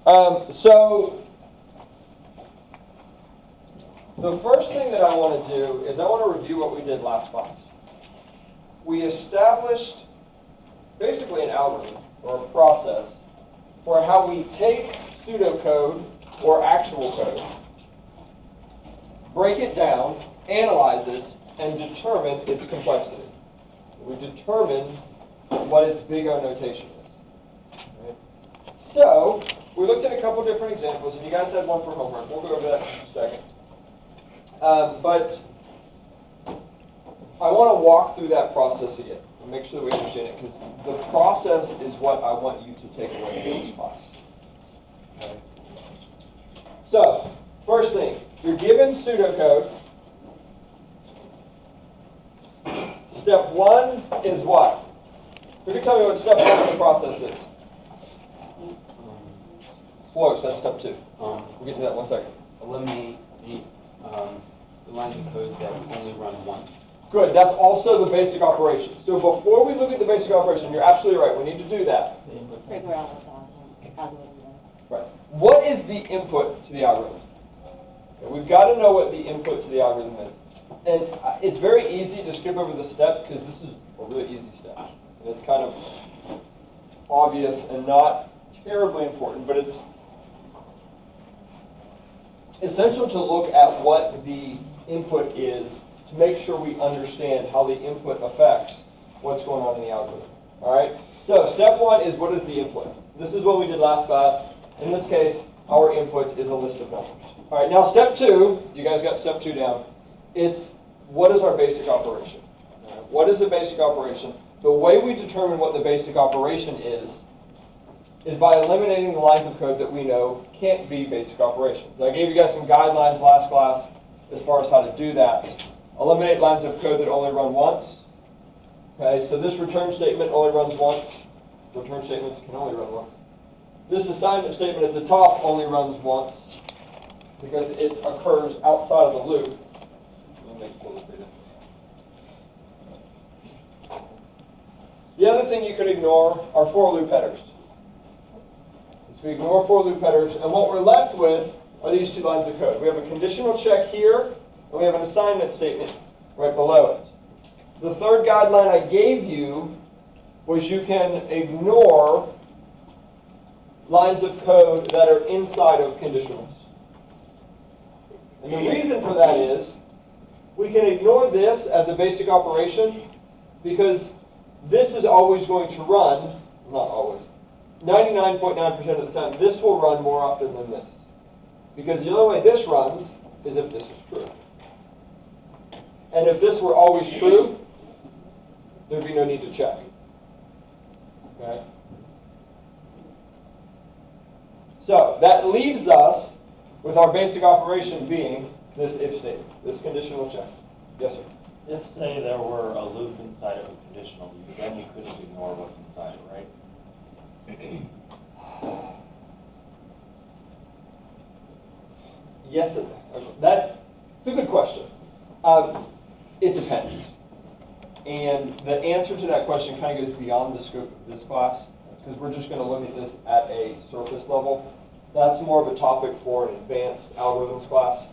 So the first thing that I want to do is I want to review what we did last class. We established basically an algorithm or a process for how we take pseudocode or actual code, break it down, analyze it, and determine its complexity. We determine what its big O notation is. Right? So we looked at a couple different examples, and you guys had one for homework. We'll go over that in just a second. But I want to walk through that process again and make sure that we understand it, because the process is what I want you to take away from this class. Okay? So, first thing, you're given pseudocode. Step one is what? Who can tell me what step one in the process is? Close, that's step two. We'll get to that in 1 second. Eliminate the lines of code that only run once. Good, that's also the basic operation. So before we look at the basic operation, you're absolutely right, we need to do that. Figure out what the algorithm is. Right. What is the input to the algorithm? Okay, we've got to know what the input to the algorithm is. And it's very easy to skip over this step because this is a really easy step. And it's kind of obvious and not terribly important, but it's essential to look at what the input is to make sure we understand how the input affects what's going on in the algorithm. All right? So step one is, what is the input? This is what we did last class. In this case, our input is a list of numbers. All right, now step two, you guys got step two down. It's, what is our basic operation? All right, what is a basic operation? The way we determine what the basic operation is by eliminating the lines of code that we know can't be basic operations. I gave you guys some guidelines last class as far as how to do that. Eliminate lines of code that only run once. Okay, so this return statement only runs once. Return statements can only run once. This assignment statement at the top only runs once because it occurs outside of the loop. Let me make this a little bigger. The other thing you could ignore are for loop headers. So we ignore for loop headers, and what we're left with are these two lines of code. We have a conditional check here, and we have an assignment statement right below it. The third guideline I gave you was you can ignore lines of code that are inside of conditionals. And the reason for that is we can ignore this as a basic operation because this is always going to run, not always, 99.9% of the time, this will run more often than this. Because the only way this runs is if this is true. And if this were always true, there'd be no need to check. Okay? So that leaves us with our basic operation being this if statement, this conditional check. Yes, sir? If, say, there were a loop inside of a conditional, then you couldn't ignore what's inside it, right? Yes, that's a good question. It depends. And the answer to that question kind of goes beyond the scope of this class, because we're just going to look at this at a surface level. That's more of a topic for an advanced algorithms class.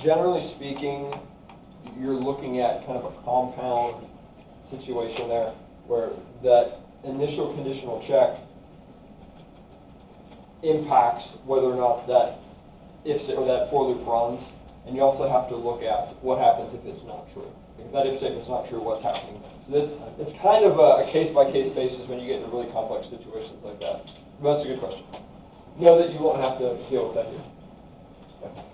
Generally speaking, you're looking at kind of a compound situation there, where that initial conditional check impacts whether or not that if or that for loop runs, and you also have to look at what happens if it's not true. If that if statement's not true, what's happening then? So it's kind of a case-by-case basis when you get into really complex situations like that. But that's a good question. Know that you won't have to deal with that here.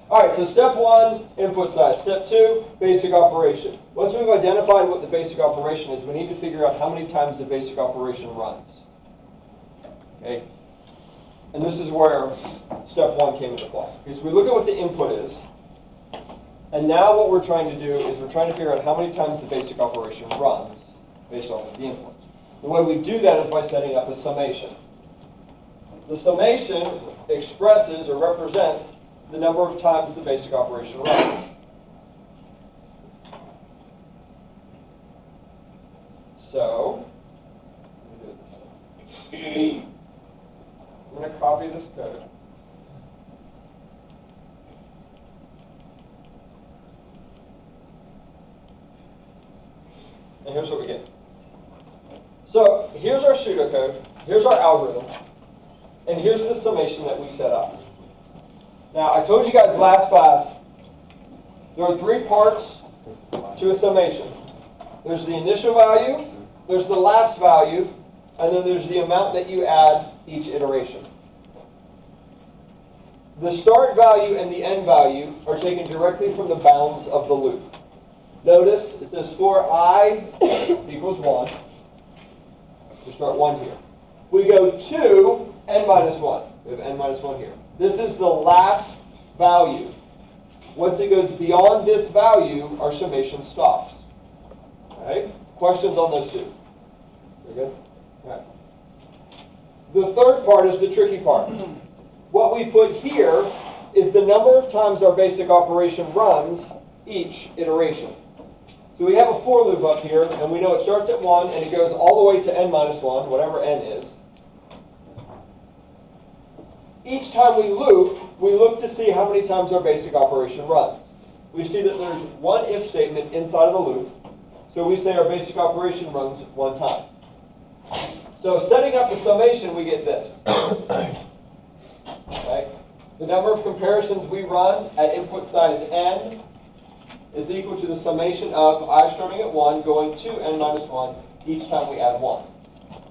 All right, so step one, input size. Step two, basic operation. Once we've identified what the basic operation is, we need to figure out how many times the basic operation runs. Okay? And this is where step one came into play. Okay, so we look at what the input is, and now what we're trying to do is we're trying to figure out how many times the basic operation runs based on the input. The way we do that is by setting up a summation. The summation expresses or represents the number of times the basic operation runs. So, let me do it this way. copy this code. And here's what we get. So here's our pseudocode, here's our algorithm, and here's the summation that we set up. Now, I told you guys last class, there are 3 parts to a summation. There's the initial value, there's the last value, and then there's the amount that you add each iteration. The start value and the end value are taken directly from the bounds of the loop. Notice it says for I equals 1. We start 1 here. We go to n minus 1. We have n minus 1 here. This is the last value. Once it goes beyond this value, our summation stops. Okay? Questions on those two? Very good? Okay. The third part is the tricky part. What we put here is the number of times our basic operation runs each iteration. So we have a for loop up here, and we know it starts at 1, and it goes all the way to n minus 1, whatever n is. Each time we look to see how many times our basic operation runs. We see that there's one if statement inside of the loop, so we say our basic operation runs 1 time. So setting up the summation, we get this. Okay? The number of comparisons we run at input size n is equal to the summation of I starting at 1 going to n minus 1 each time we add 1.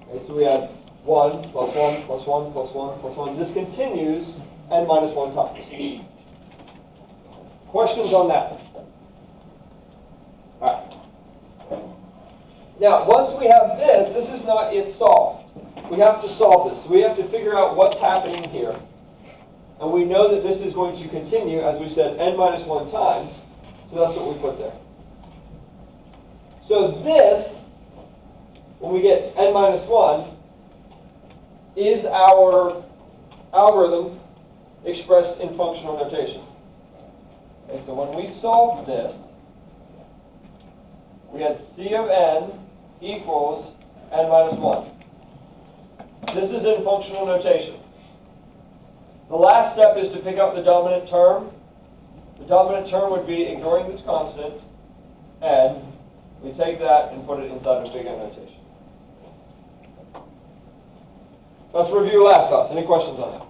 Okay, so we add 1 plus 1 plus 1 plus 1 plus 1. This continues n minus 1 times. Questions on that? All right. Now, once we have this is not it solved. We have to solve this. So we have to figure out what's happening here. And we know that this is going to continue, as we said, n minus 1 times. So that's what we put there. So this, when we get n minus 1, is our algorithm expressed in functional notation. Okay, so when we solved this, we had C of n equals n minus 1. This is in functional notation. The last step is to pick out the dominant term. The dominant term would be ignoring this constant, and we take that and put it inside of big N notation. Let's review last class. Any questions on that?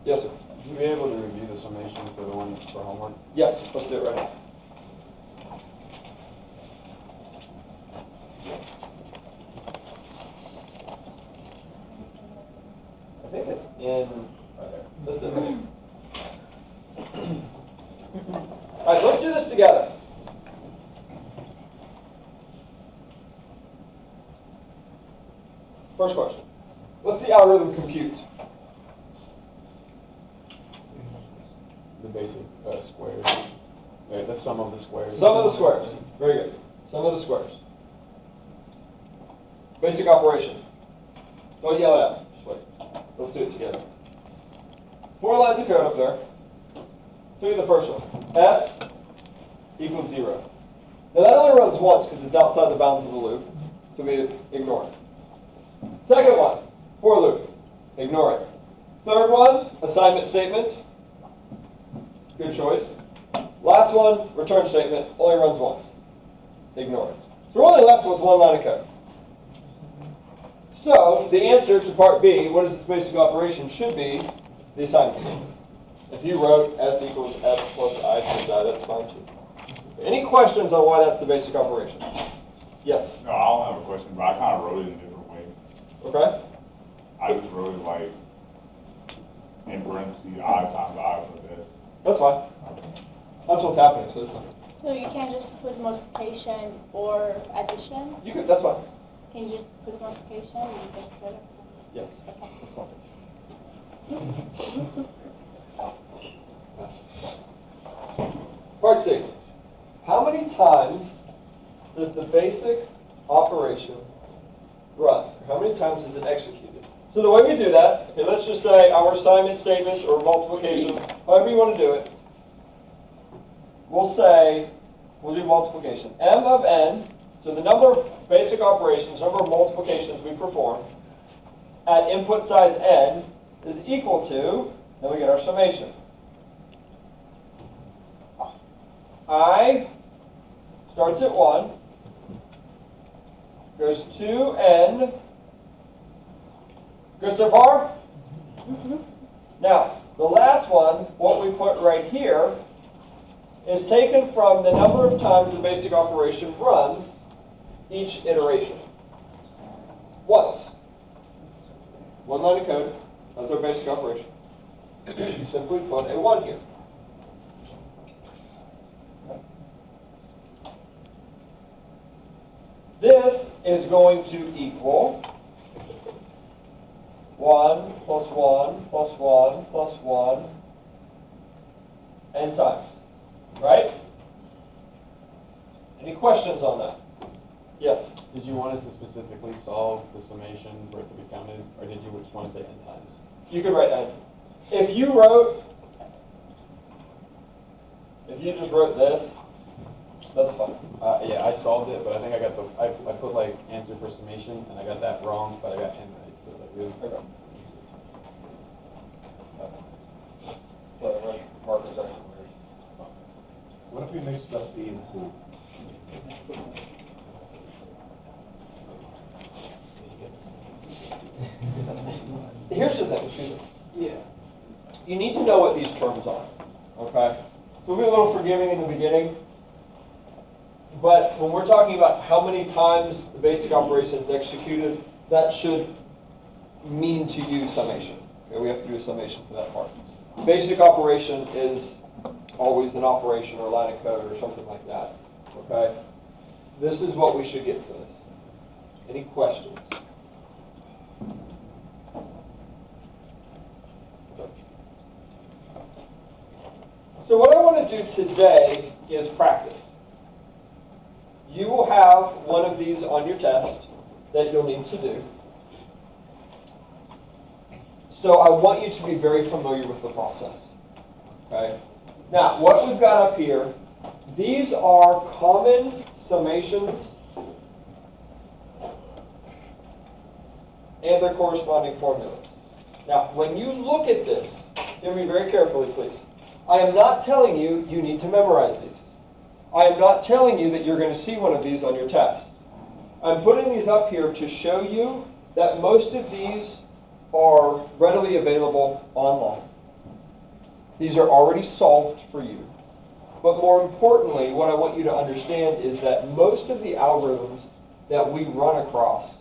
Yes, sir. Would you be able to review the summation for the one for homework? Yes, let's do it right now. I think it's in right there. Let's do it right here. All right, so let's do this together. First question. What's the algorithm compute? The basic squares. The sum of the squares. Sum of the squares. Very good. Sum of the squares. Basic operation. Don't yell it out. Just wait. Let's do it together. 4 lines of code up there. Look at the first one. S equals 0. Now that only runs once because it's outside the bounds of the loop, so we ignore it. Second one, for loop. Ignore it. Third one, assignment statement. Good choice. Last one, return statement. Only runs once. Ignore it. So we're only left with 1 line of code. So the answer to part B, what is its basic operation, should be the assignment statement. If you wrote S equals S plus I times I, that's fine too. Any questions on why that's the basic operation? Yes? No, I don't have a question, but I kind of wrote it in a different way. Okay? I just wrote it like, in parentheses, I times I plus S. That's fine. That's what's happening, so it's fine. So you can't just put multiplication or addition? You could, that's fine. Can you just put multiplication and you get credit? Yes, that's fine. Part C. How many times does the basic operation run? How many times is it executed? So the way we do that, okay, let's just say our assignment statement or multiplication, however you want to do it, we'll do multiplication. M of n, so the number of basic operations, number of multiplications we perform at input size n is equal to, then we get our summation. I starts at 1, goes to n. Good so far? Now, the last one, what we put right here, is taken from the number of times the basic operation runs each iteration. Once. One line of code, that's our basic operation. You simply put a 1 here. This is going to equal 1 plus 1 plus 1 plus 1 n times. Right? Any questions on that? Yes? Did you want us to specifically solve the summation for it to be counted, or did you just want to say n times? You could write n. If you just wrote this, that's fine. Yeah, I solved it, but I think I got I put like answer for summation, and I got that wrong, but I got n right. So it's like really. Okay. So the markers actually weird. What if we mixed up B and C? Here's the thing. Yeah. You need to know what these terms are. Okay? We'll be a little forgiving in the beginning. But when we're talking about how many times the basic operation is executed, that should mean to you summation. Okay, we have to do a summation for that part. Basic operation is always an operation or a line of code or something like that. Okay? This is what we should get for this. Any questions? So what I want to do today is practice. You will have one of these on your test that you'll need to do. So I want you to be very familiar with the process. Okay? Now, what we've got up here, these are common summations and their corresponding formulas. Now, when you look at this, hear me very carefully, please. I am not telling you you need to memorize these. I am not telling you that you're going to see one of these on your test. I'm putting these up here to show you that most of these are readily available online. These are already solved for you. But more importantly, what I want you to understand is that most of the algorithms that we run across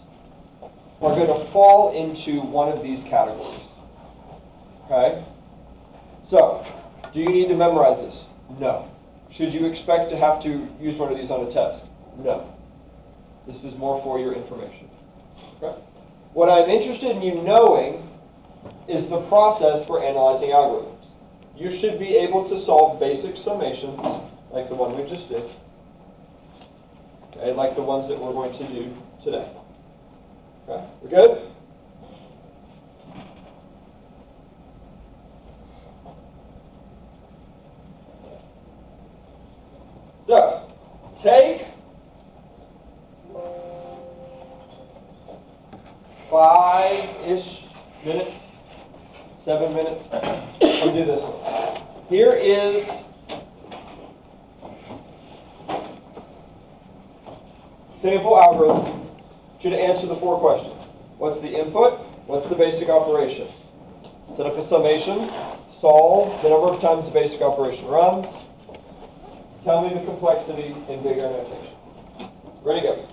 are going to fall into one of these categories. Okay? So, do you need to memorize this? No. Should you expect to have to use one of these on a test? No. This is more for your information. Okay? What I'm interested in you knowing is the process for analyzing algorithms. You should be able to solve basic summations, like the one we just did, okay, like the ones that we're going to do today. Okay, we're good? So, take 5-ish minutes, 7 minutes, and do this one. Here is sample algorithm. Should answer the 4 questions. What's the input? What's the basic operation? Set up a summation. Solve the number of times the basic operation runs. Tell me the complexity in big O notation. Ready, go.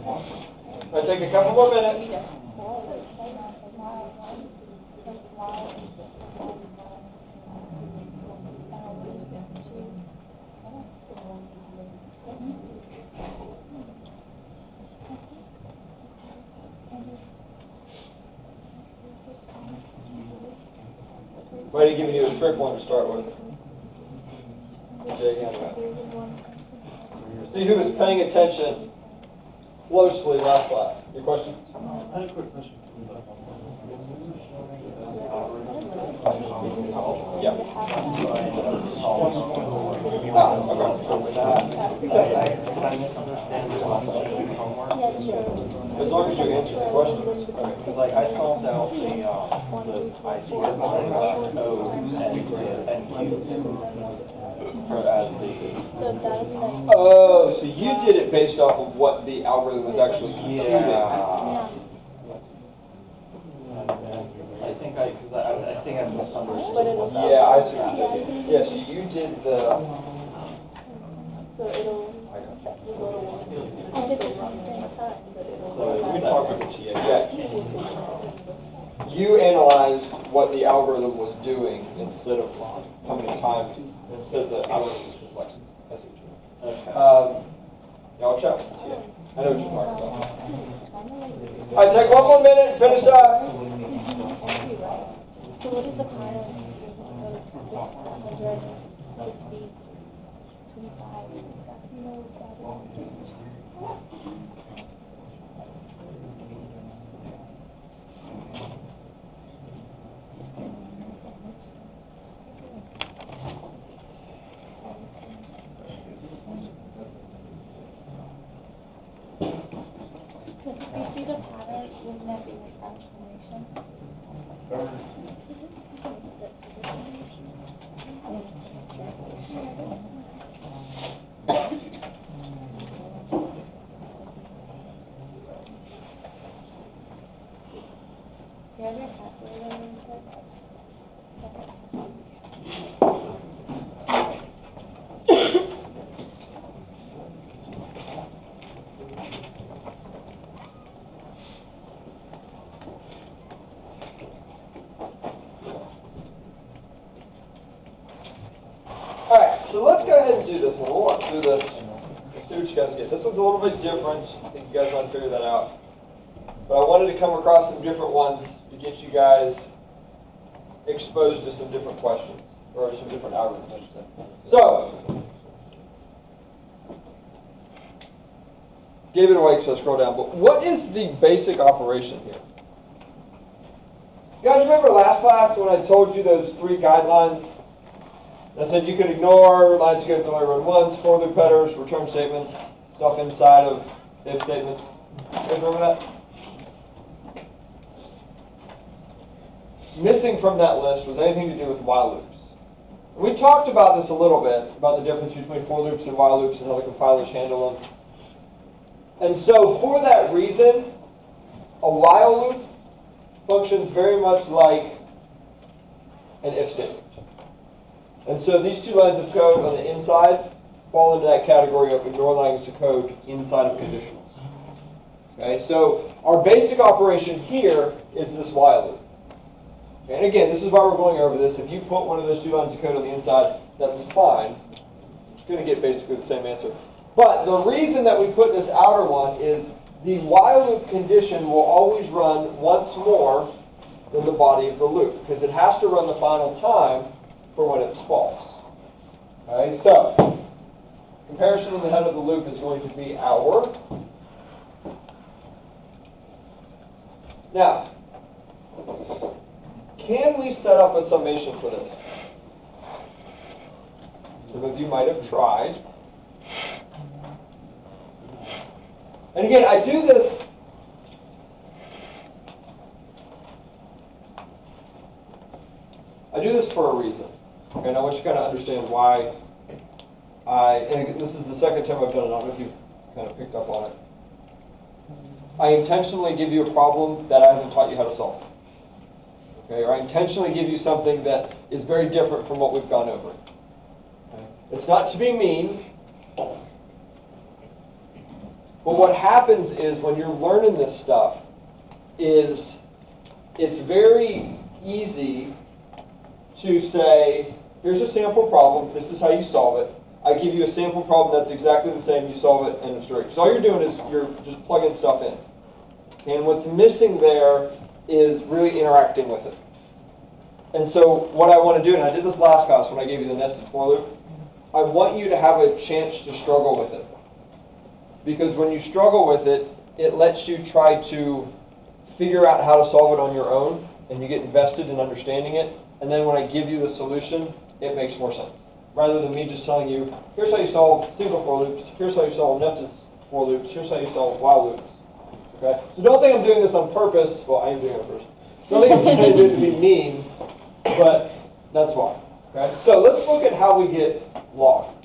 I'll take a couple more minutes. Might have given you a trick one to start with. See who was paying attention closely last class. Your question? I had a quick question. Yeah. Did I misunderstand your homework? Yes, sure. As long as you answer the question. Because like I solved out the I squared minus O and Q for as the. So that'll be like. Oh, so you did it based off of what the algorithm was actually computing. Yeah. I think I misunderstood what that Yeah, I was. see what you're saying. Yeah, so you did the. So it'll. I did the same thing. So Let me talk with the TA. Yeah. You analyzed what the algorithm was doing instead of how many times, instead of the algorithm's complexity. I see what you mean. Okay. Yeah, I'll check. Yeah. I know what you're talking about. All right, take one more minute and finish up. So what is the pattern? This goes 150, 25, exactly know what that is. Because if you see the pattern, wouldn't that be like approximation? You have your calculator in there? All right, so let's go ahead and do this one. We'll walk through this. See what you guys get. This one's a little bit different. I think you guys want to figure that out. But I wanted to come across some different ones to get you guys exposed to some different questions, or some different algorithms, I should say. So, gave it away, so scroll down. But what is the basic operation here? You guys remember last class when I told you those 3 guidelines? I said you could ignore lines you can only run once, for loop headers, return statements, stuff inside of if statements. You guys remember that? Missing from that list was anything to do with while loops. We talked about this a little bit, about the difference between for loops and while loops and how the compilers handle them. And so for that reason, a while loop functions very much like an if statement. And so these 2 lines of code on the inside fall into that category of ignore lines of code inside of conditionals. Okay, so our basic operation here is this while loop. Okay, and again, this is why we're going over this. If you put one of those 2 lines of code on the inside, that's fine. It's going to get basically the same answer. But the reason that we put this outer one is the while loop condition will always run once more than the body of the loop, because it has to run the final time for when it's false. Okay, so comparison in the head of the loop is going to be our. Now, can we set up a summation for this? Some of you might have tried. And again, I do this for a reason. Okay, and I want you to kind of understand why and again, this is the second time I've done it. I don't know if you've kind of picked up on it. I intentionally give you a problem that I haven't taught you how to solve. Okay, or I intentionally give you something that is very different from what we've gone over. Okay? It's not to be mean, but But what happens is when you're learning this stuff is it's very easy to say, here's a sample problem, this is how you solve it. I give you a sample problem that's exactly the same, you solve it, end of story. So all you're doing is you're just plugging stuff in. And what's missing there is really interacting with it. And so what I want to do, and I did this last class when I gave you the nested for loop, I want you to have a chance to struggle with it. Because when you struggle with it, it lets you try to figure out how to solve it on your own, and you get invested in understanding it. And then when I give you the solution, it makes more sense. Rather than me just telling you, here's how you solve single for loops, here's how you solve nested for loops, here's how you solve while loops. Okay? So don't think I'm doing this on purpose. Well, I am doing it on purpose. Don't think I'm trying to do it to be mean, but that's why. Okay? So let's look at how we get log.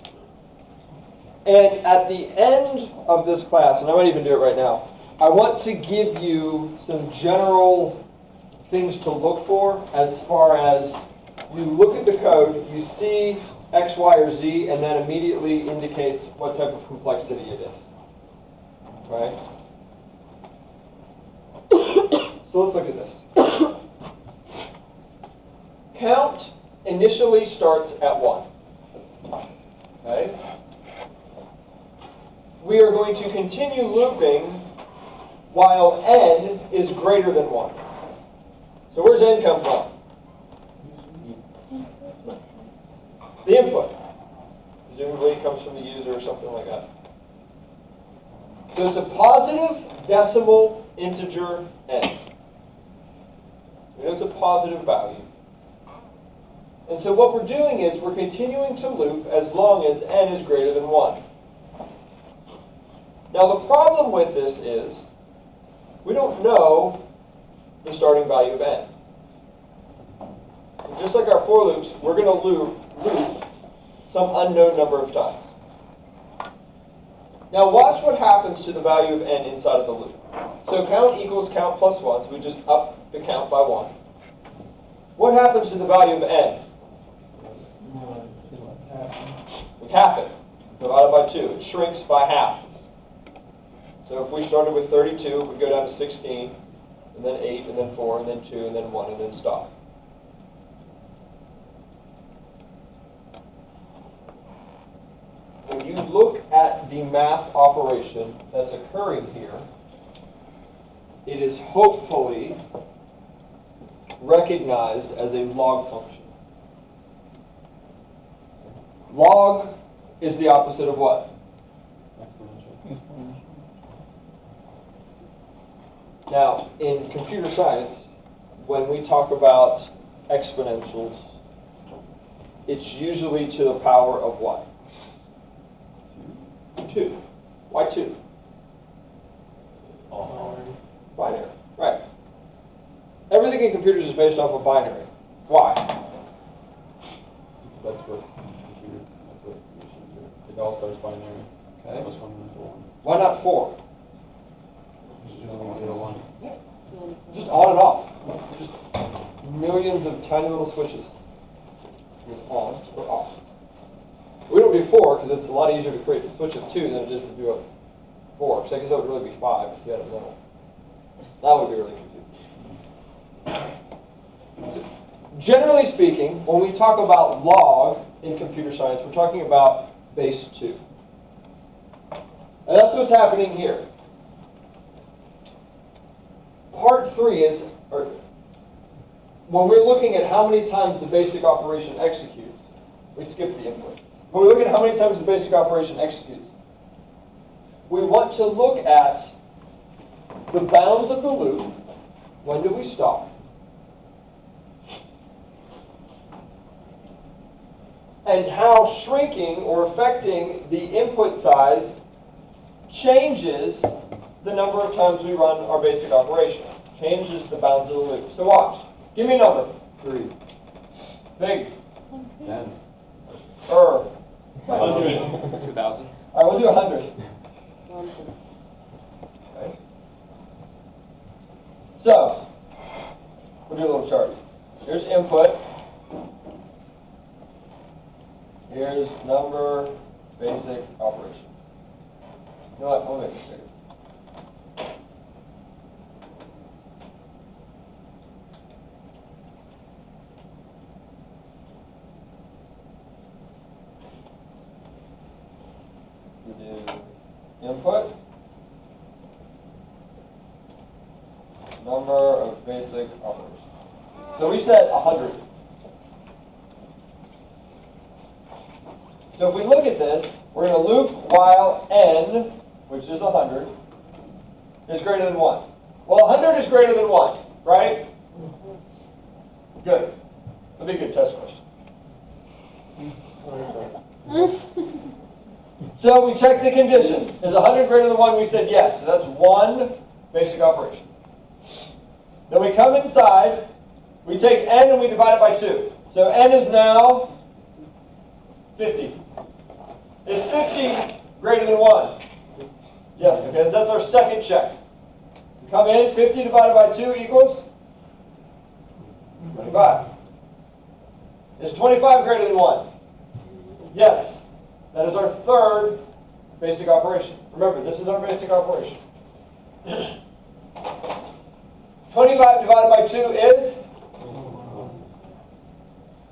And at the end of this class, and I might even do it right now, I want to give you some general things to look for as far as you look at the code, you see X, Y, or Z, and that immediately indicates what type of complexity it is. Right? So let's look at this. Count initially starts at 1. Okay? We are going to continue looping while n is greater than 1. So where's n come from? The input. Presumably it comes from the user or something like that. So it's a positive decimal integer n. It's a positive value. And so what we're doing is we're continuing to loop as long as n is greater than 1. Now the problem with this is we don't know the starting value of n. And just like our for loops, we're going to loop some unknown number of times. Now watch what happens to the value of n inside of the loop. So count equals count plus 1, so we just up the count by 1. What happens to the value of n? We half it, divided by 2. It shrinks by half. So if we started with 32, we'd go down to 16, and then 8, and then 4, and then 2, and then 1, and then stop. When you look at the math operation that's occurring here, it is hopefully recognized as a log function. Log is the opposite of what? Exponential. Now, in computer science, when we talk about exponentials, it's usually to the power of what? 2. Why 2? Binary. Right. Everything in computers is based off of binary. Why? That's what machines do. It all starts binary. Okay. Plus 1 and 1. Why not 4? 0, 1. Just on and off. Just millions of tiny little switches. It's on or off. We don't do 4 because it's a lot easier to create a switch of 2 than it is to do a 4. So I guess that would really be 5 if you had a middle. That would be really confusing. So, generally speaking, when we talk about log in computer science, we're talking about base 2. And that's what's happening here. Part 3 is, when we're looking at how many times the basic operation executes, we skip the input. When we look at how many times the basic operation executes, we want to look at the bounds of the loop. When do we stop? And how shrinking or affecting the input size changes the number of times we run our basic operation. Changes the bounds of the loop. So watch. Give me a number. 3. Big. 10. 100. 2,000. All right, we'll do 100. Okay. So, we'll do a little chart. Here's input. Here's number, basic operation. You know what? I'll make it bigger. number of basic operations. So we said 100. So if we look at this, we're going to loop while n, which is 100, is greater than 1. Well, 100 is greater than 1, right? Good. That'd be a good test question. So we check the condition. Is 100 greater than 1? We said yes. So that's one basic operation. Then we come inside. We take n and we divide it by 2. So n is now 50. Is 50 greater than 1? Yes, okay, so that's our second check. We come in, 50 divided by 2 equals 25. Is 25 greater than 1? Yes. That is our third basic operation. Remember, this is our basic operation. 25 divided by 2 is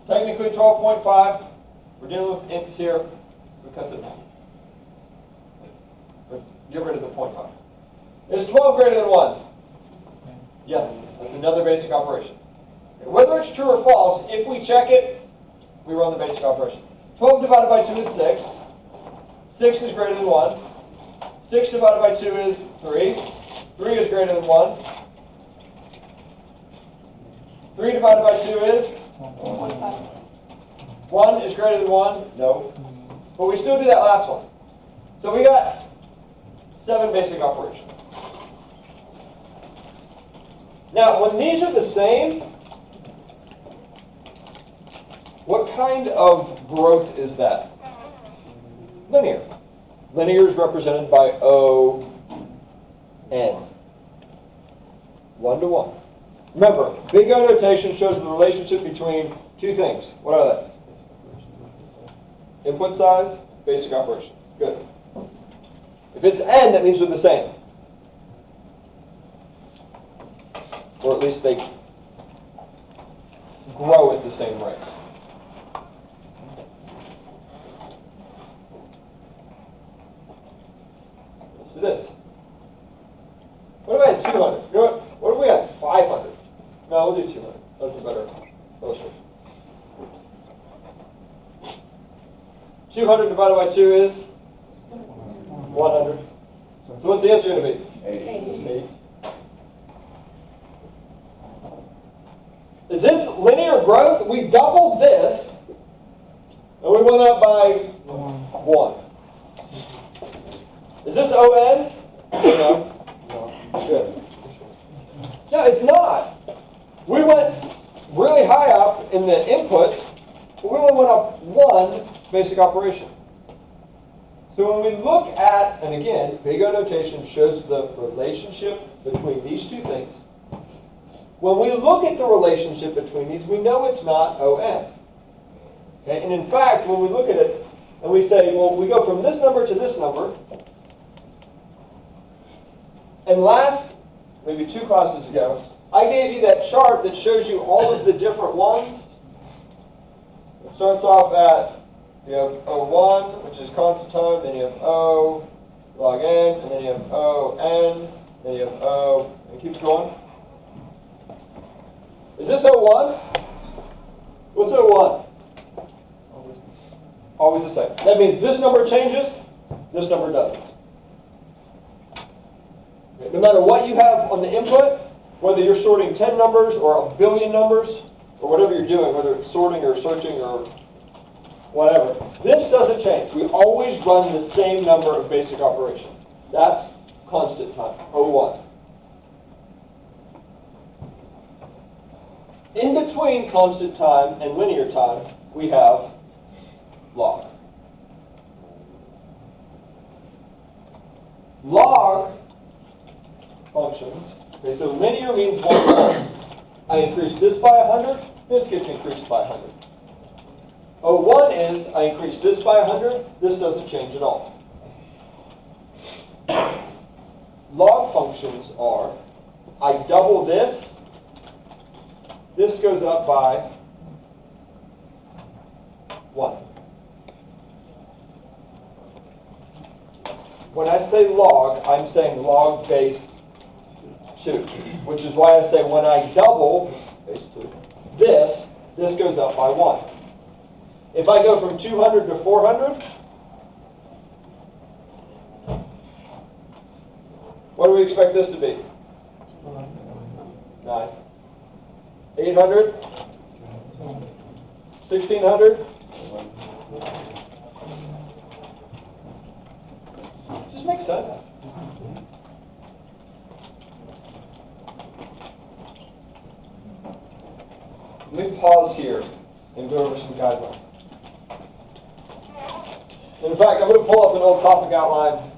technically 12.5. We're dealing with ints here. We cut it down. Get rid of the 0.5. Is 12 greater than 1? Yes, that's another basic operation. Whether it's true or false, if we check it, we run the basic operation. 12 divided by 2 is 6. 6 is greater than 1. 6 divided by 2 is 3. 3 is greater than 1. 3 divided by 2 is? 1 is greater than 1? No. But we still do that last one. So we got 7 basic operations. Now, when these are the same, what kind of growth is that? Linear. Linear is represented by O, N. 1 to 1. Remember, big O notation shows the relationship between two things. What are they? Input size, basic operations. Good. If it's N, that means they're the same. Or at least they grow at the same rate. Let's do this. What if I had 200? You know what if we had 500? No, we'll do 200. That's a better illustration. 200 divided by 2 is 100. So what's the answer going to be? 8. Is this linear growth? We doubled this, and we went up by 1. Is this ON? No. Good. No, it's not. We went really high up in the input, but we only went up 1 basic operation. So when we look at, and again, big O notation shows the relationship between these two things. When we look at the relationship between these, we know it's not ON. Okay? And in fact, when we look at it and we say, well, we go from this number to this number, and last, maybe 2 classes ago, I gave you that chart that shows you all of the different ones. It starts off at, you have O1, which is constant time, then you have O log n, and then you have O n, then you have O, and it keeps going. Is this O1? What's O1? Always the same. That means this number changes, this number doesn't. Okay. No matter what you have on the input, whether you're sorting 10 numbers or a billion numbers, or whatever you're doing, whether it's sorting or searching or whatever, this doesn't change. We always run the same number of basic operations. That's constant time, O1. In between constant time and linear time, we have log. Log functions, okay, so linear means 1 to 1. I increase this by 100, this gets increased by 100. O1 is, I increase this by 100, this doesn't change at all. Log functions are, I double this, this goes up by 1. When I say log, I'm saying log base 2, which is why I say when I double base 2, this goes up by 1. If I go from 200 to 400, what do we expect this to be? 9. 800? 1600? Does this make sense? Let me pause here and go over some guidelines. In fact, I'm going to pull up an old topic outline.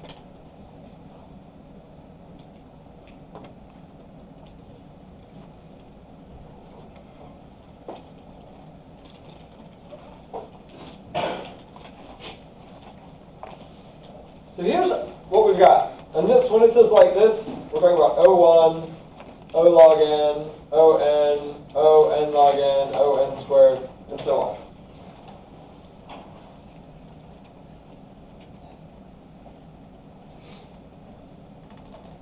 So here's what we've got. And this, when it says like this, we're talking about O1, O log n, O n, O n log n, O n squared, and so on.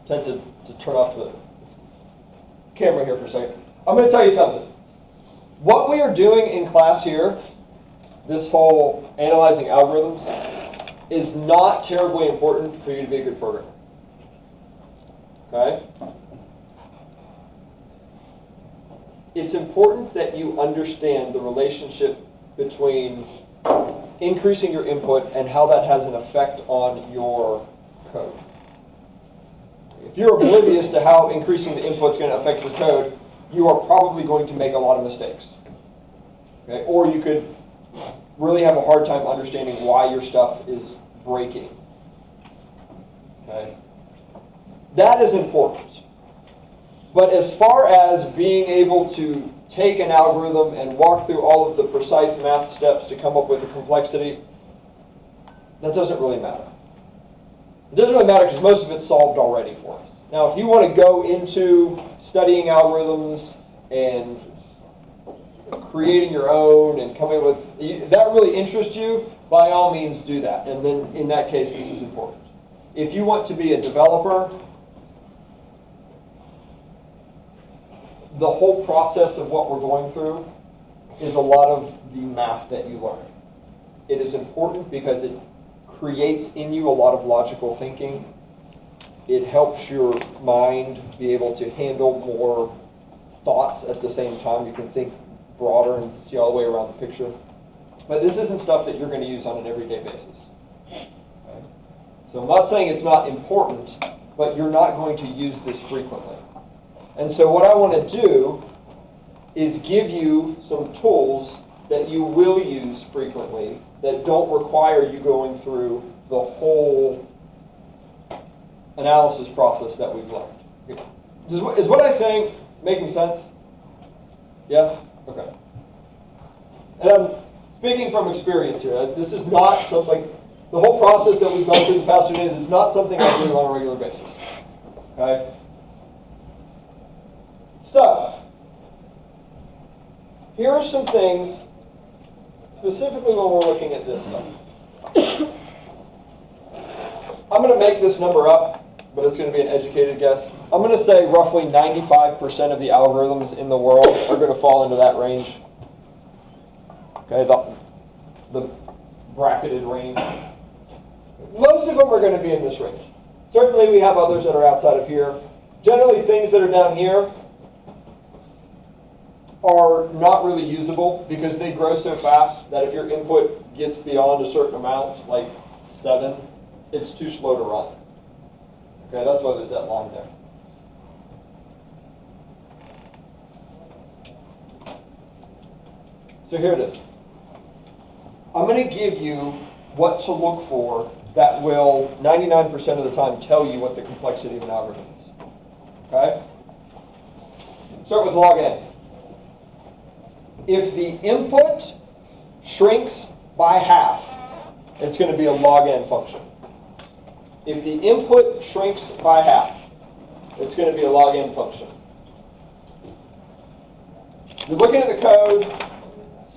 Tempted to turn off the camera here for a second. I'm going to tell you something. What we are doing in class here, this whole analyzing algorithms, is not terribly important for you to be a good programmer. Okay? It's important that you understand the relationship between increasing your input and how that has an effect on your code. If you're oblivious to how increasing the input is going to affect your code, you are probably going to make a lot of mistakes. Okay? Or you could really have a hard time understanding why your stuff is breaking. Okay? That is important. But as far as being able to take an algorithm and walk through all of the precise math steps to come up with a complexity, that doesn't really matter. It doesn't really matter because most of it's solved already for us. Now, if you want to go into studying algorithms and creating your own and coming with, that really interests you, by all means do that. And then in that case, this is important. If you want to be a developer, the whole process of what we're going through is a lot of the math that you learn. It is important because it creates in you a lot of logical thinking. It helps your mind be able to handle more thoughts at the same time. You can think broader and see all the way around the picture. But this isn't stuff that you're going to use on an everyday basis. Okay? So I'm not saying it's not important, but you're not going to use this frequently. And so what I want to do is give you some tools that you will use frequently that don't require you going through the whole analysis process that we've learned. Is what I'm saying making sense? Yes? Okay. And I'm speaking from experience here. This is not something, the whole process that we've gone through the past 2 days, it's not something I do on a regular basis. Okay? So, here are some things, specifically when we're looking at this stuff. I'm going to make this number up, but it's going to be an educated guess. I'm going to say roughly 95% of the algorithms in the world are going to fall into that range. Okay, the bracketed range. Most of them are going to be in this range. Certainly we have others that are outside of here. Generally things that are down here are not really usable because they grow so fast that if your input gets beyond a certain amount, like 7, it's too slow to run. Okay, that's why there's that line there. So here it is. I'm going to give you what to look for that will 99% of the time tell you what the complexity of an algorithm is. Okay? Start with log n. If the input shrinks by half, it's going to be a log n function. If the input shrinks by half, it's going to be a log n function. You're looking at the code,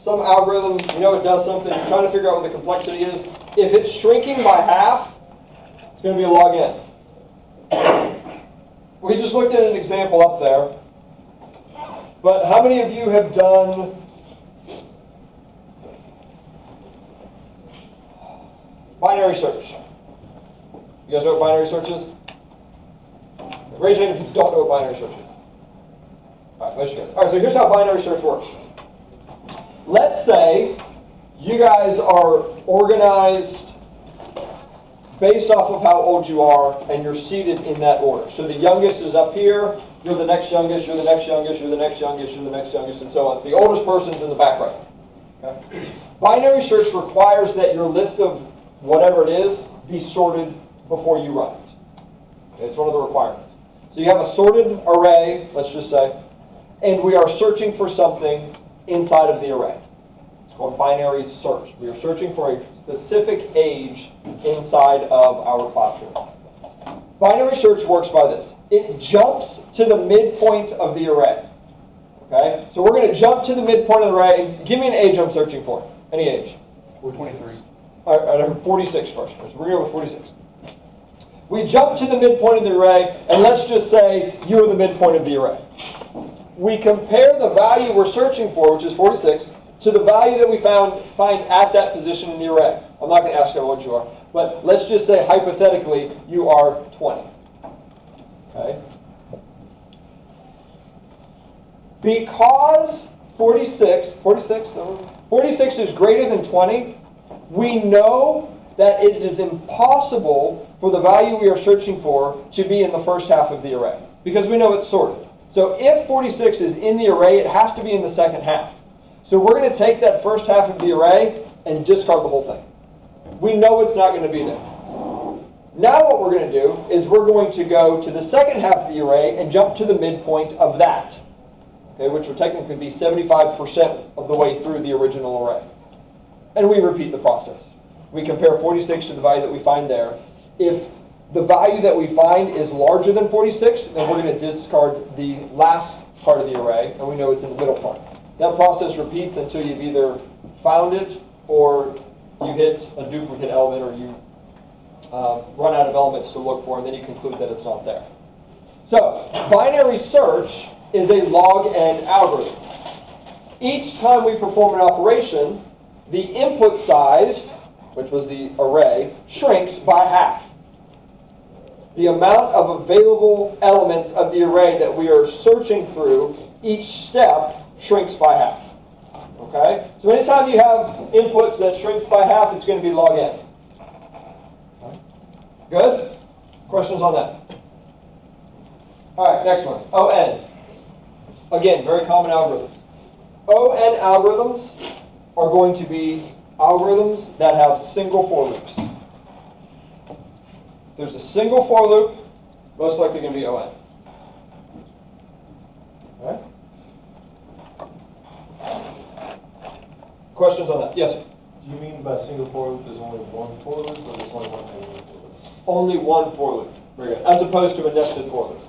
some algorithm, you know it does something, you're trying to figure out what the complexity is. If it's shrinking by half, it's going to be a log n. we just looked at an example up there. But how many of you have done binary search? You guys know what binary search is? Raise your hand if you don't know what binary search is. All right, most of you guys. All right, so here's how binary search works. Let's say you guys are organized based off of how old you are, and you're seated in that order. So the youngest is up here, you're the next youngest, you're the next youngest, you're the next youngest, you're the next youngest, and so on. The oldest person's in the back right. Okay? Binary search requires that your list of whatever it is be sorted before you run it. Okay, it's one of the requirements. So you have a sorted array, let's just say, and we are searching for something inside of the array. It's called binary search. We are searching for a specific age inside of our classroom. Binary search works by this. It jumps to the midpoint of the array. Okay? So we're going to jump to the midpoint of the array. Give me an age I'm searching for. Any age. 23. All right, I heard 46 first. So we're going to go with 46. We jump to the midpoint of the array, and let's just say you are the midpoint of the array. We compare the value we're searching for, which is 46, to the value that we find at that position in the array. I'm not going to ask how old you are, but let's just say hypothetically you are 20. Okay? Because 46 is greater than 20, we know that it is impossible for the value we are searching for to be in the first half of the array, because we know it's sorted. So if 46 is in the array, it has to be in the second half. So we're going to take that first half of the array and discard the whole thing. We know it's not going to be there. Now what we're going to do is we're going to go to the second half of the array and jump to the midpoint of that, okay, which would technically be 75% of the way through the original array. And we repeat the process. We compare 46 to the value that we find there. If the value that we find is larger than 46, then we're going to discard the last part of the array, and we know it's in the middle part. That process repeats until you've either found it, or you hit a duplicate element, or you run out of elements to look for, and then you conclude that it's not there. So, binary search is a log n algorithm. Each time we perform an operation, the input size, which was the array, shrinks by half. The amount of available elements of the array that we are searching through each step shrinks by half. Okay? So anytime you have inputs that shrinks by half, it's going to be log n. Good? Questions on that? All right, next one. ON. Again, very common algorithms. ON algorithms are going to be algorithms that have single for loops. If there's a single for loop, most likely going to be ON. All right? Questions on that? Yes, sir. Do you mean by single for loop there's only one for loop, or there's only one for loop? Only one for loop. Very good. As opposed to a nested for loop.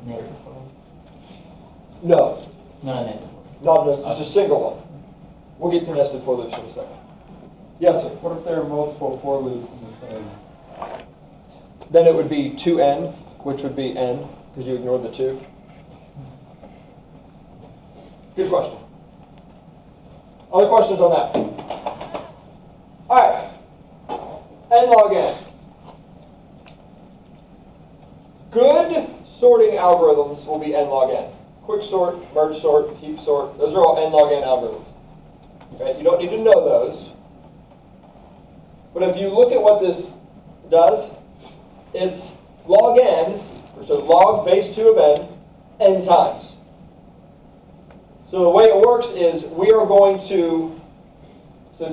Nested for loop? No. Not a nested for loop. Not nested. Just a single one. We'll get to nested for loops in a second. Yes, sir. What if there are multiple for loops in the same? Then it would be 2n, which would be n, because you ignored the 2. Good question. Other questions on that? All right. N log n. Good sorting algorithms will be n log n. Quick sort, merge sort, heap sort, those are all n log n algorithms. Okay? You don't need to know those. But if you look at what this does, it's log n, so log base 2 of n times. So the way it works is we are going to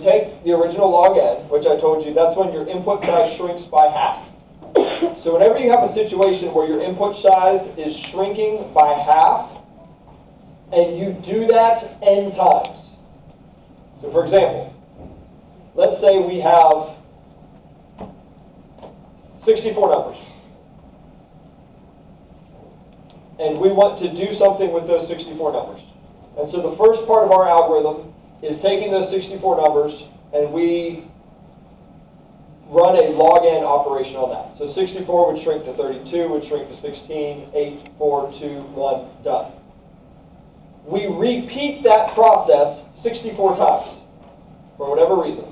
take the original log n, which I told you, that's when your input size shrinks by half. So whenever you have a situation where your input size is shrinking by half, and you do that n times. So for example, let's say we have 64 numbers. And we want to do something with those 64 numbers. And so the first part of our algorithm is taking those 64 numbers, and we run a log n operation on that. So 64 would shrink to 32, would shrink to 16, 8, 4, 2, 1, done. We repeat that process 64 times for whatever reason.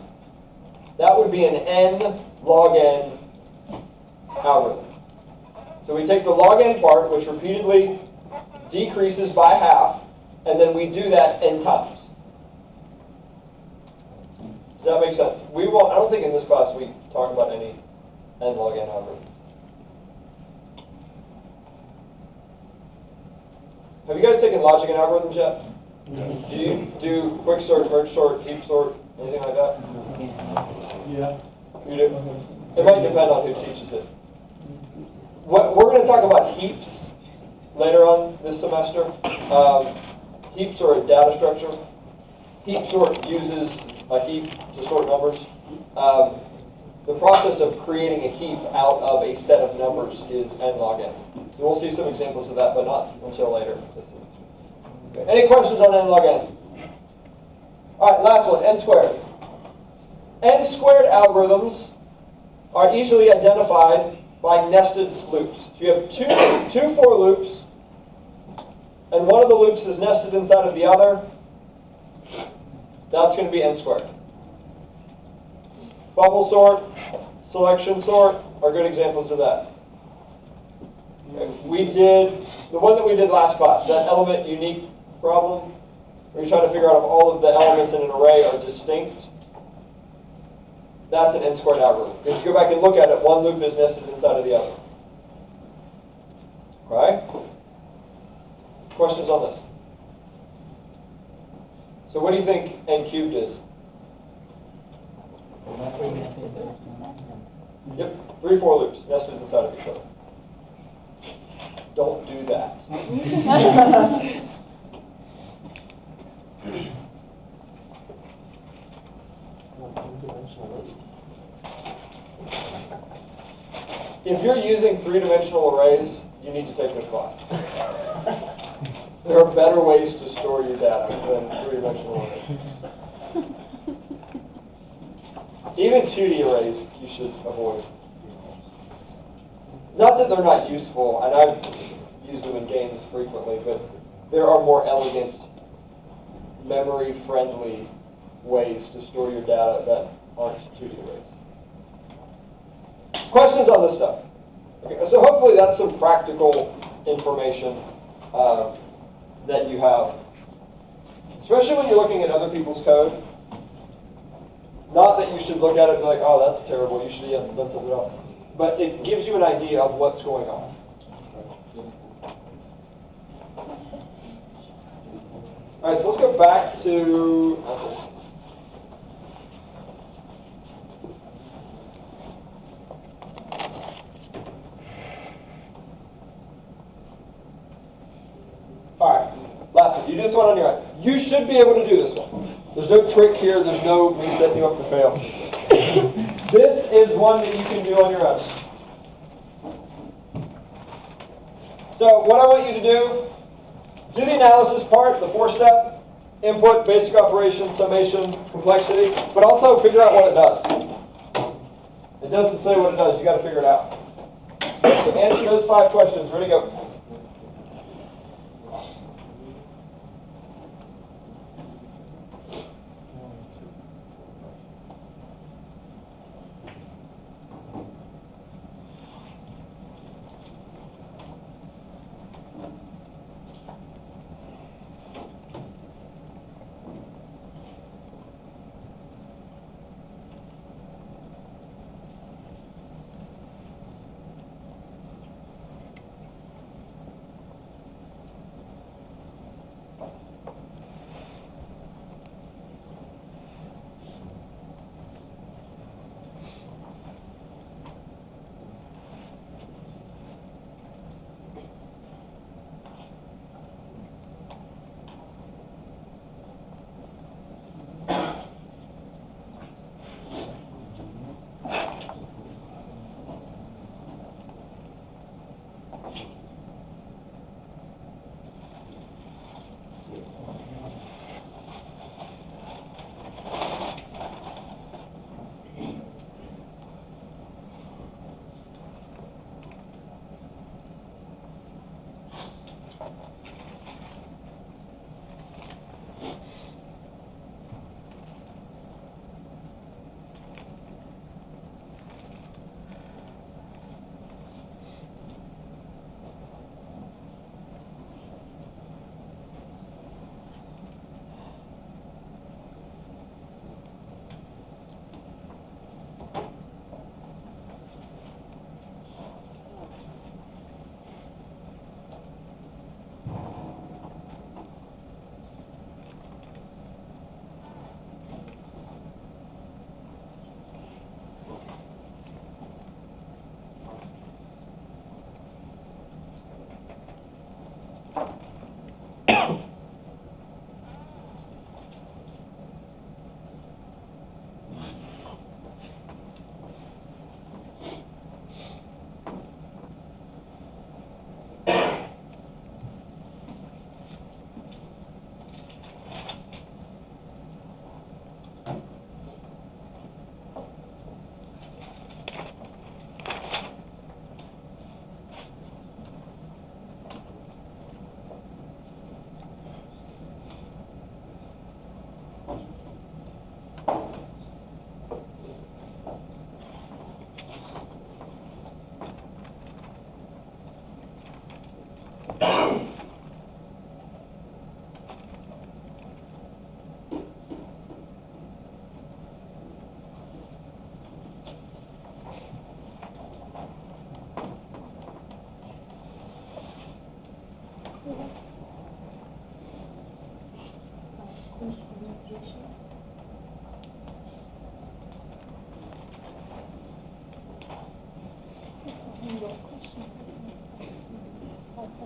That would be an n log n algorithm. So we take the log n part, which repeatedly decreases by half, and then we do that n times. Does that make sense? We won't. I don't think in this class we talk about any n log n algorithms. Have you guys taken logic and algorithms yet? Yeah. Do you do quick sort, merge sort, heap sort, anything like that? Yeah. You do? It might depend on who teaches it. We're going to talk about heaps later on this semester. Heaps are a data structure. Heap sort uses a heap to sort numbers. The process of creating a heap out of a set of numbers is n log n. So we'll see some examples of that, but not until later. Okay. Any questions on n log n? All right, last one, n squared. N squared algorithms are easily identified by nested loops. So you have two for loops, and one of the loops is nested inside of the other. That's going to be n squared. Bubble sort, selection sort are good examples of that. Okay. We did, the one that we did last class, that element unique problem, where you're trying to figure out if all of the elements in an array are distinct. That's an n squared algorithm. If you go back and look at it, one loop is nested inside of the other. Okay? Questions on this? So what do you think n cubed is? Yep, 3 for loops nested inside of each other. Don't do that. If you're using 3-dimensional arrays, you need to take this class. There are better ways to store your data than 3-dimensional arrays. Even 2D arrays you should avoid. Not that they're not useful, and I've used them in games frequently, but there are more elegant, memory-friendly ways to store your data that aren't 2D arrays. Questions on this stuff? Okay, so hopefully that's some practical information that you have, especially when you're looking at other people's code. Not that you should look at it and be like, oh, that's terrible, you should have done something else. But it gives you an idea of what's going on. All right, so let's go back to... All right, last one. You do this one on your own. You should be able to do this one. There's no trick here. There's no me setting you up to fail. This is one that you can do on your own. So what I want you to do the analysis part, the 4-step, input, basic operation, summation, complexity, but also figure out what it does. It doesn't say what it does. You got to figure it out. So answer those 5 questions. Ready, go.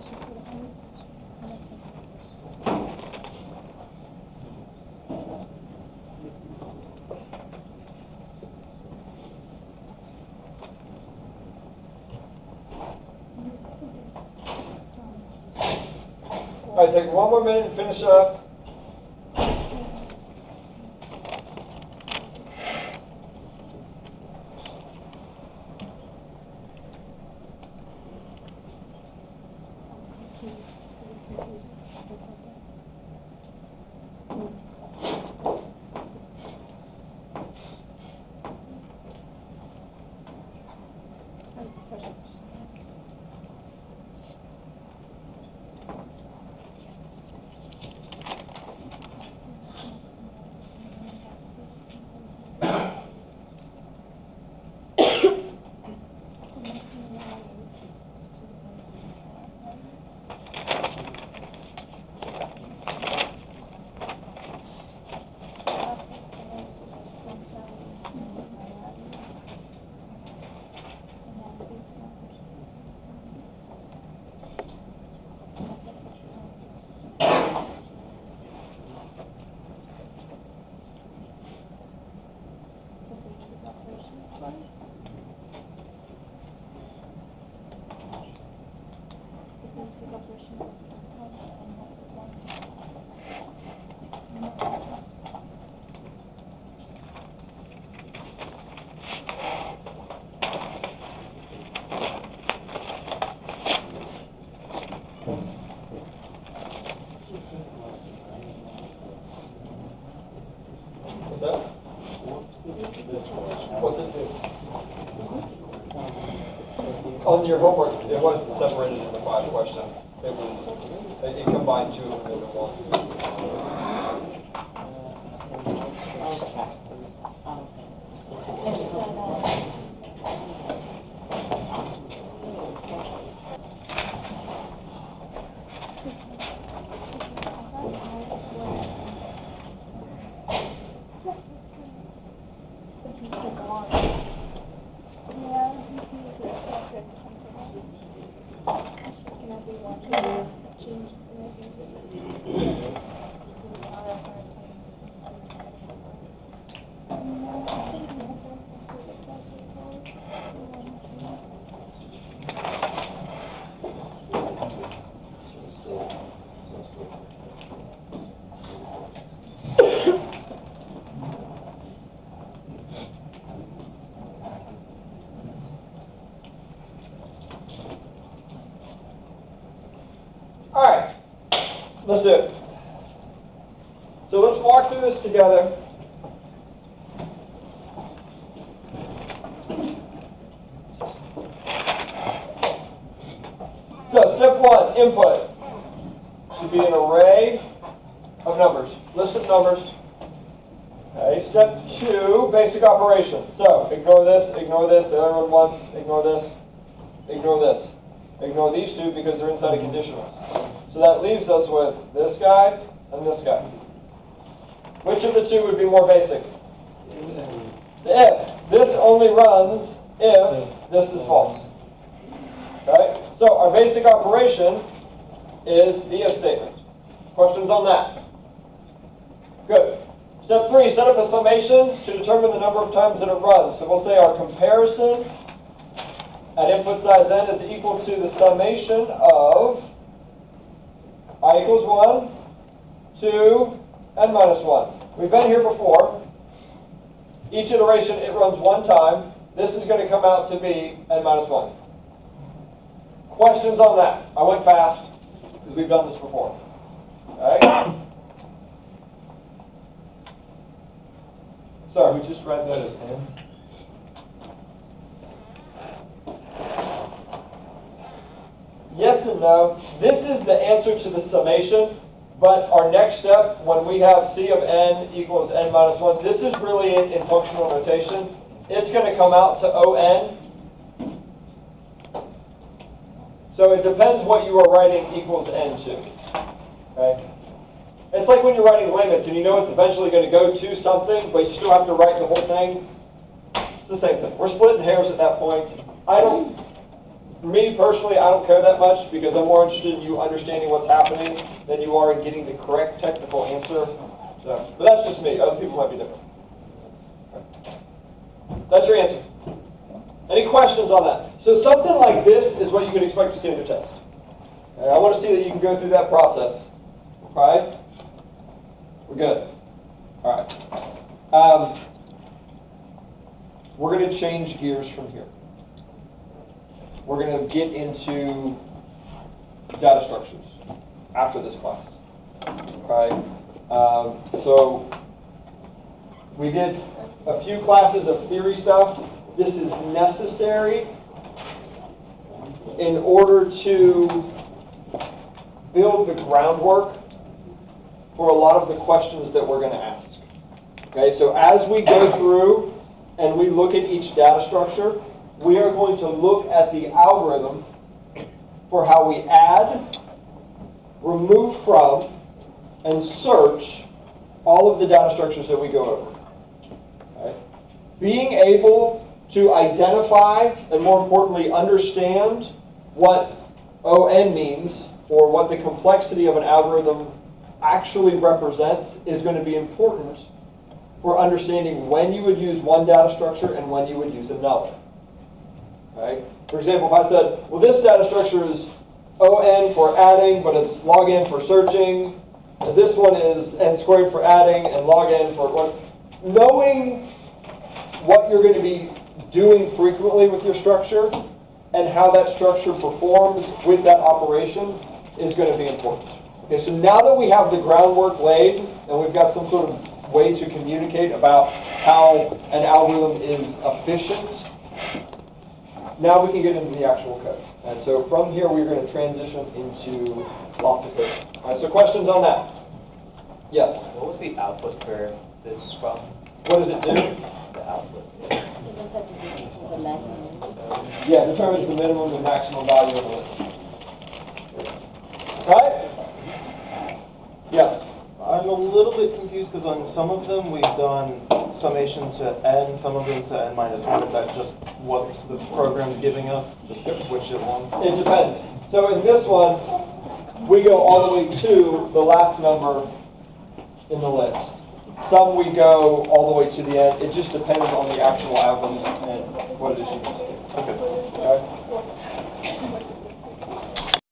questions for the family? Unless we- All right, take 1 more minute and finish up. What's that? What's it do? On your homework, it wasn't separated into 5 questions. It combined 2 of them into 1. All right, let's do it. So let's walk through this together. So step 1, input. Should be an array of numbers, list of numbers. Okay, step 2, basic operation. So ignore this, the other one once, ignore this, ignore this. Ignore these 2 because they're inside a conditional. So that leaves us with this guy and this guy. Which of the 2 would be more basic? The if. This only runs if this is false. Okay? So our basic operation is the if statement. Questions on that? Good. Step 3, set up a summation to determine the number of times that it runs. So we'll say our comparison at input size n is equal to the summation of I equals 1, 2, n minus 1. We've been here before. Each iteration, it runs 1 time. This is going to come out to be n minus 1. Questions on that? I went fast because we've done this before. Okay? Sorry, we just write that as n? Yes and no. This is the answer to the summation, but our next step, when we have C of n equals n minus 1, this is really in functional notation. It's going to come out to on. So it depends what you are writing equals n to. Okay? It's like when you're writing limits and you know it's eventually going to go to something, but you still have to write the whole thing. It's the same thing. We're splitting hairs at that point. me personally, I don't care that much because I'm more interested in you understanding what's happening than you are in getting the correct technical answer. So, but that's just me. Other people might be different. That's your answer. Any questions on that? So something like this is what you can expect to see on your test. Okay, I want to see that you can go through that process. Okay? We're good. All right. We're going to change gears from here. We're going to get into data structures after this class. Okay? So we did a few classes of theory stuff. This is necessary in order to build the groundwork for a lot of the questions that we're going to ask. Okay, so as we go through and we look at each data structure, we are going to look at the algorithm for how we add, remove from, and search all of the data structures that we go over. Okay? Being able to identify and, more importantly, understand what ON means or what the complexity of an algorithm actually represents is going to be important for understanding when you would use one data structure and when you would use another. Okay? For example, if I said, well, this data structure is ON for adding, but it's log n for searching, and this one is n squared for adding and log n for what? Knowing what you're going to be doing frequently with your structure and how that structure performs with that operation is going to be important. Okay, so now that we have the groundwork laid and we've got some sort of way to communicate about how an algorithm is efficient, now we can get into the actual code. And so from here we're going to transition into lots of code. All right, so questions on that? Yes? What was the output for this from? What does it do? The output. It looks like it's the maximum. Yeah, determines the minimum and maximum value of the list. Right? Yes? I'm a little bit confused because on some of them we've done summation to n, some of them to n minus 1. Is that just what the program's giving us? Just which it wants? It depends. So in this one, we go all the way to the last number in the list. Some we go all the way to the end. It just depends on the actual algorithm and what it is used.